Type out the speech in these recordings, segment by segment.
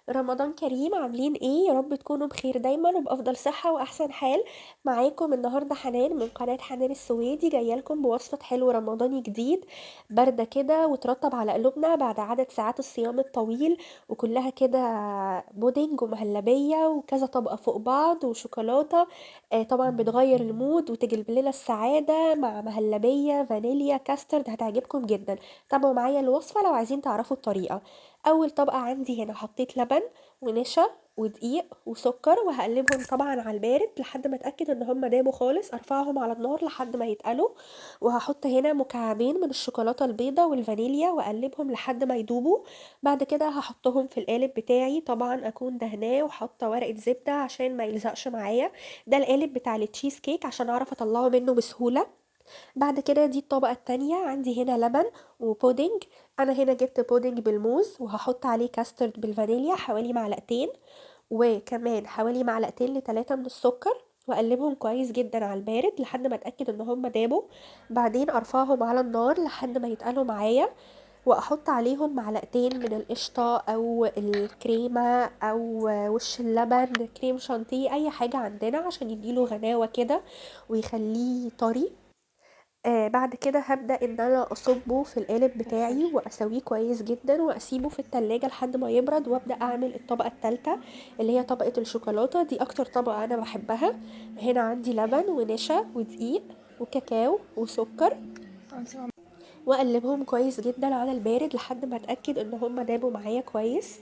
رمضان كريم، عاملين ايه؟ يا رب تكونوا بخير دايما وبأفضل صحة وأحسن حال. معاكم النهاردة حنان من قناة حنان السويدي، جاية لكم بوصفة حلو رمضاني جديد، باردة كده وترطب على قلوبنا بعد عدد ساعات الصيام الطويل، وكلها كده بودنج ومهلبية وكذا طبقة فوق بعض وشوكولاتة. طبعا بتغير المود وتجلب لنا السعادة مع مهلبية فانيليا كاسترد، هتعجبكم جدا. تابعوا معايا الوصفة لو عايزين تعرفوا الطريقة. اول طبقه عندي هنا حطيت لبن ونشا ودقيق وسكر، وهقلبهم طبعا على البارد لحد ما اتاكد ان هم دابوا خالص، ارفعهم على النار لحد ما يتقلوا. وهحط هنا مكعبين من الشوكولاته البيضاء والفانيليا واقلبهم لحد ما يدوبوا. بعد كده هحطهم في القالب بتاعي، طبعا اكون دهناه وحاطه ورقه زبده عشان ما يلزقش معايا. ده القالب بتاع التشيز كيك عشان اعرف اطلعه منه بسهوله. بعد كده دي الطبقة التانية، عندي هنا لبن وبودنج. انا هنا جبت بودنج بالموز وهحط عليه كاسترد بالفانيليا حوالي معلقتين، وكمان حوالي معلقتين لتلاتة من السكر، واقلبهم كويس جدا على البارد لحد ما اتاكد ان هم دابوا. بعدين ارفعهم على النار لحد ما يتقلوا معايا، واحط عليهم معلقتين من القشطه او الكريمه او وش اللبن، كريم شانتيه، اي حاجه عندنا عشان يديله غناوه كده ويخليه طري. بعد كده هبدأ ان انا اصبه في القالب بتاعي واسويه كويس جدا واسيبه في التلاجة لحد ما يبرد، وابدأ اعمل الطبقة التالتة اللي هي طبقة الشوكولاتة. دي اكتر طبقة انا بحبها. هنا عندي لبن ونشا ودقيق وكاكاو وسكر، واقلبهم كويس جدا على البارد لحد ما اتاكد ان هم دابوا معايا كويس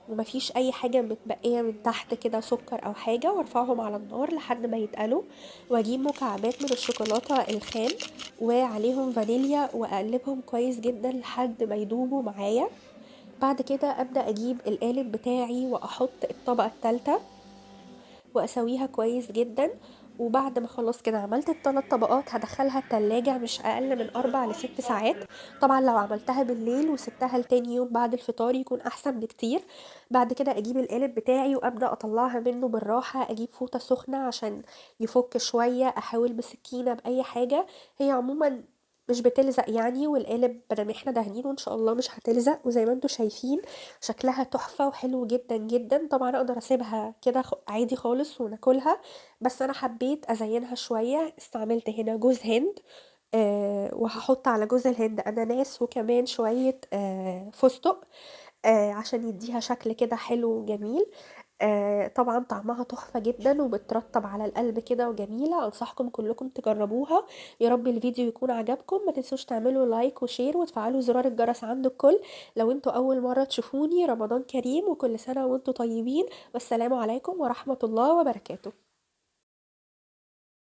ومفيش اي حاجه متبقيه من تحت كده سكر او حاجه، وارفعهم على النار لحد ما يتقلوا. واجيب مكعبات من الشوكولاته الخام وعليهم فانيليا واقلبهم كويس جدا لحد ما يدوبوا معايا. بعد كده ابدا اجيب القالب بتاعي واحط الطبقه الثالثه واسويها كويس جدا. وبعد ما خلاص كده عملت الثلاث طبقات هدخلها التلاجة مش اقل من 4 ل6 ساعات. طبعا لو عملتها بالليل وسبتها لتاني يوم بعد الفطار يكون احسن بكتير. بعد كده اجيب القالب بتاعي وابدا اطلعها منه بالراحة، اجيب فوطة سخنة عشان يفك شوية، احاول بسكينة باي حاجة. هي عموما مش بتلزق يعني، والقالب بدل ما احنا دهنينه ان شاء الله مش هتلزق، وزي ما انتوا شايفين شكلها تحفة وحلو جدا جدا. طبعا اقدر اسيبها كده عادي خالص وناكلها، بس انا حبيت ازينها شوية، استعملت هنا جوز هند. وهحط على جوز الهند اناناس وكمان شوية فستق، عشان يديها شكل كده حلو وجميل. طبعا طعمها تحفة جدا وبترطب على القلب كده وجميلة، انصحكم كلكم تجربوها. يا رب الفيديو يكون عجبكم، ما تنسوش تعملوا لايك وشير وتفعلوا زرار الجرس عند الكل. لو انتوا اول مرة تشوفوني، رمضان كريم وكل سنة وانتوا طيبين، والسلام عليكم ورحمة الله وبركاته.